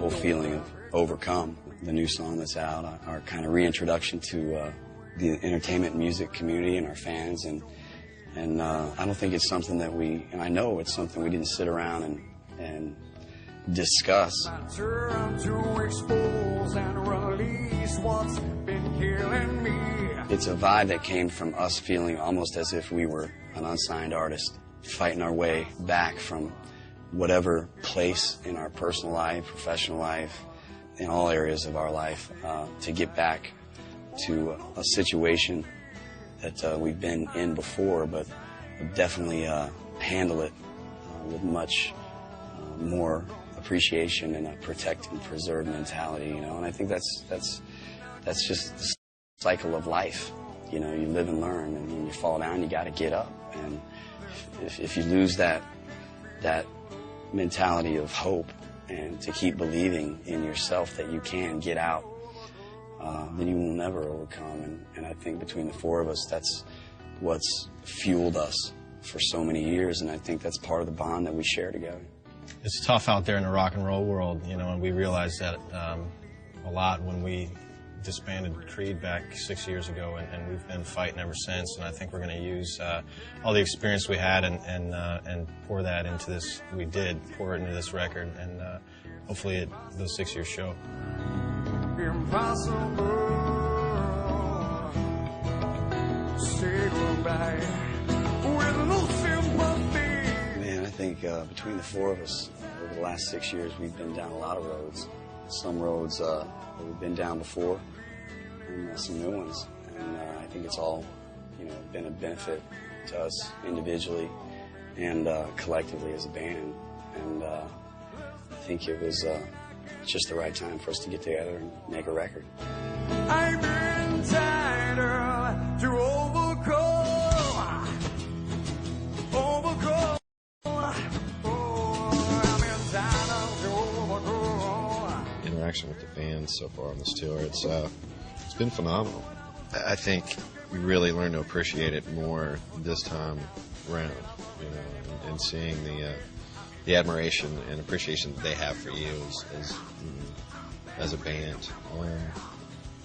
whole feeling of Overcome, the new song that's out, our kind of reintroduction to the entertainment music community and our fans, and I don't think it's something that and I know it's something we didn't sit around and discuss. It's a vibe that came from us feeling almost as if we were an unsigned artist, fighting our way back from whatever place in our personal life, professional life, in all areas of our life, to get back to a situation that we've been in before, but definitely handle it with much more appreciation and a protect and preserve mentality, you know. And I think that's just the cycle of life. You know, you live and learn, and when you fall down, you got to get up. And if you lose that mentality of hope and to keep believing in yourself that you can get out, then you will never overcome. And I think between the four of us, that's what's fueled us for so many years, and I think that's part of the bond that we share together. It's tough out there in the rock and roll world, you know, and we realized that a lot when we disbanded Creed back 6 years ago, and we've been fighting ever since. And I think we're going to use all the experience we had and pour that into this. We did pour it into this record, and hopefully those 6 years show. Impossible. Say goodbye with no sympathy. Man, I think between the four of us, over the last 6 years, we've been down a lot of roads. Some roads that we've been down before, and some new ones. And I think it's all, you know, been a benefit to us individually and collectively as a band. And I think it was just the right time for us to get together and make a record. I've been tired to overcome. Interaction with the fans so far on this tour, it's been phenomenal. I think we really learned to appreciate it more this time around, you know, and seeing the admiration and appreciation that they have for you as a band.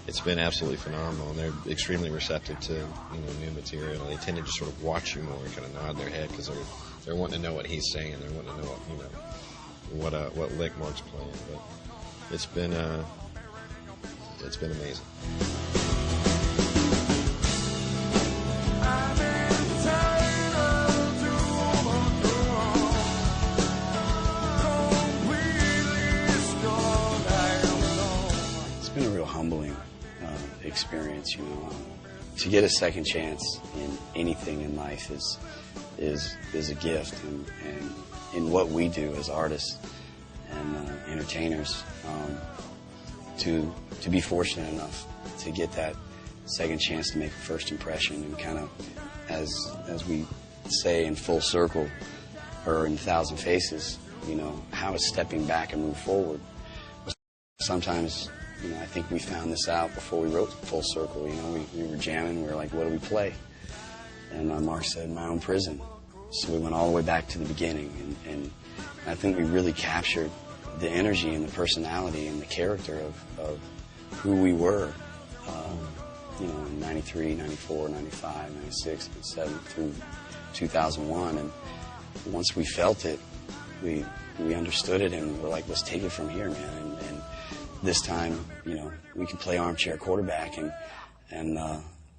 It's been absolutely phenomenal, and they're extremely receptive to, you know, new material. They tend to just sort of watch you more and kind of nod their head because they're wanting to know what he's saying. They're wanting to know what, you know, what lick Mark's playing. But it's been amazing. It's been a real humbling experience, you know. To get a second chance in anything in life is a gift, and in what we do as artists and entertainers, to be fortunate enough to get that second chance to make a first impression, and kind of, as we say in Full Circle or in 1,000 Faces, you know, how is stepping back and move forward? Sometimes, you know, I think we found this out before we wrote Full Circle. You know, we were jamming, we were like, what do we play? And Mark said, My Own Prison. So we went all the way back to the beginning, and I think we really captured the energy and the personality and the character of who we were, you know, in 93, 94, 95, 96, 97 through 2001. And once we felt it, we understood it, and we're like, let's take it from here, man. And this time, you know, we can play armchair quarterback and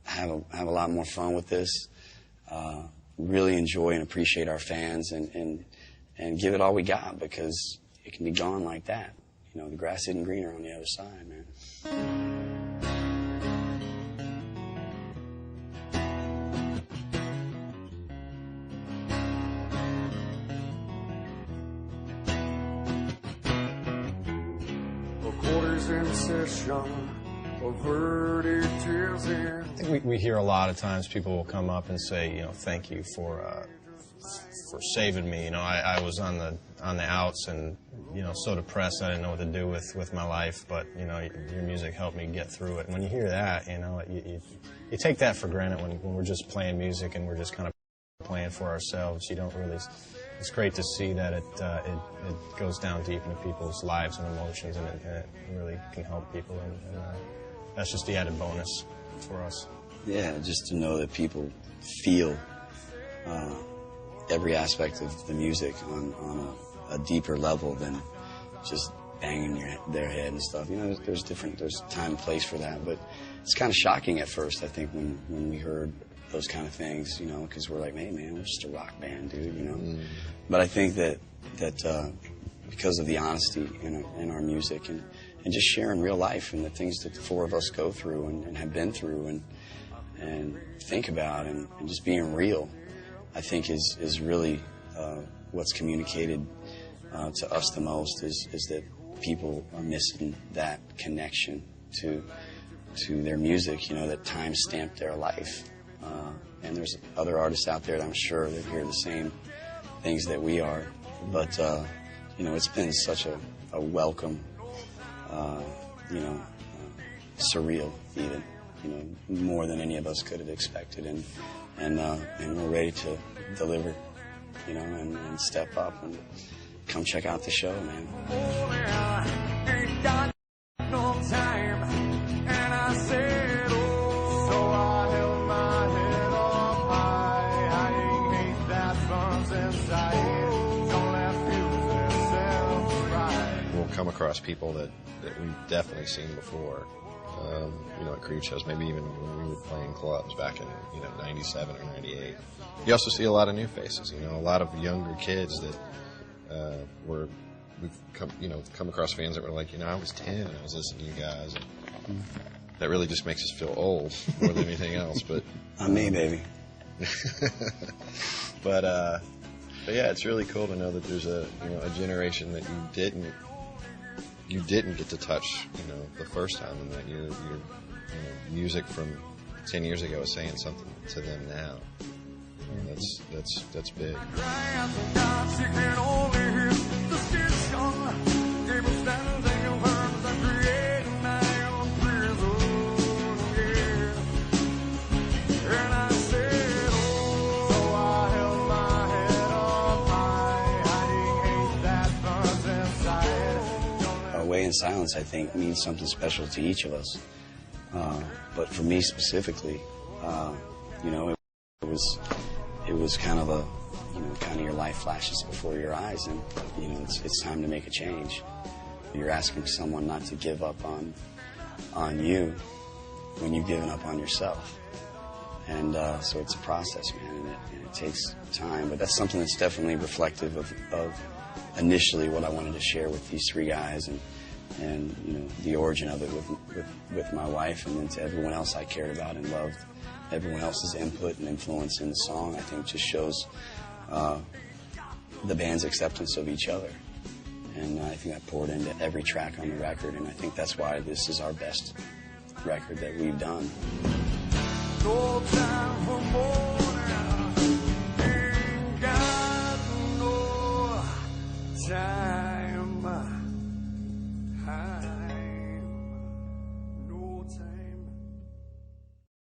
have a lot more fun with this. Really enjoy and appreciate our fans, and give it all we got, because it can be gone like that. You know, the grass isn't greener on the other side, man. A quarter's in session, a verdict is in. I think we hear a lot of times people will come up and say, you know, thank you for saving me. You know, I was on the outs and, you know, so depressed I didn't know what to do with my life, but, you know, your music helped me get through it. And when you hear that, you know, you take that for granted when we're just playing music and we're just kind of playing for ourselves. You don't really it's great to see that it goes down deep into people's lives and emotions, and it really can help people, and that's just the added bonus for us. Yeah, just to know that people feel every aspect of the music on a deeper level than just banging their head and stuff. You know, there's time and place for that, but it's kind of shocking at first, I think, when we heard those kind of things, you know, because we're like, hey, man, we're just a rock band, dude, you know. But I think that because of the honesty in our music and just sharing real life and the things that the four of us go through and have been through and think about and just being real, I think is really what's communicated to us the most is that people are missing that connection to their music, you know, that time stamped their life. And there's other artists out there that I'm sure that hear the same things that we are. But, you know, it's been such a welcome, you know, surreal even, you know, more than any of us could have expected. And we're ready to deliver, you know, and step up and come check out the show, man. Ain't got no time, and I said, oh, so I held my head up high. I ain't hate that fun's inside. Don't let fuse right. We'll come across people that we've definitely seen before, you know, at Creed shows, maybe even when we were playing clubs back in, you know, 97 or 98. You also see a lot of new faces, you know, a lot of younger kids that we've come across fans that were like, you know, I was 10 and I was listening to you guys. And that really just makes us feel old more than anything else. But I'm me, baby. but yeah, it's really cool to know that there's a generation that you didn't get to touch, you know, the first time, and that your music from 10 years ago is saying something to them now. That's big. Away in Silence, I think, means something special to each of us. But for me specifically, you know, it was kind of your life flashes before your eyes, and you know, it's time to make a change. You're asking someone not to give up on you when you've given up on yourself, and so it's a process, man, and it takes time. But that's something that's definitely reflective of initially what I wanted to share with these three guys, and you know, the origin of it with my wife, and then to everyone else I cared about and loved. Everyone else's input and influence in the song, I think, just shows the band's acceptance of each other. And I think that poured into every track on the record, and I think that's why this is our best record that we've done.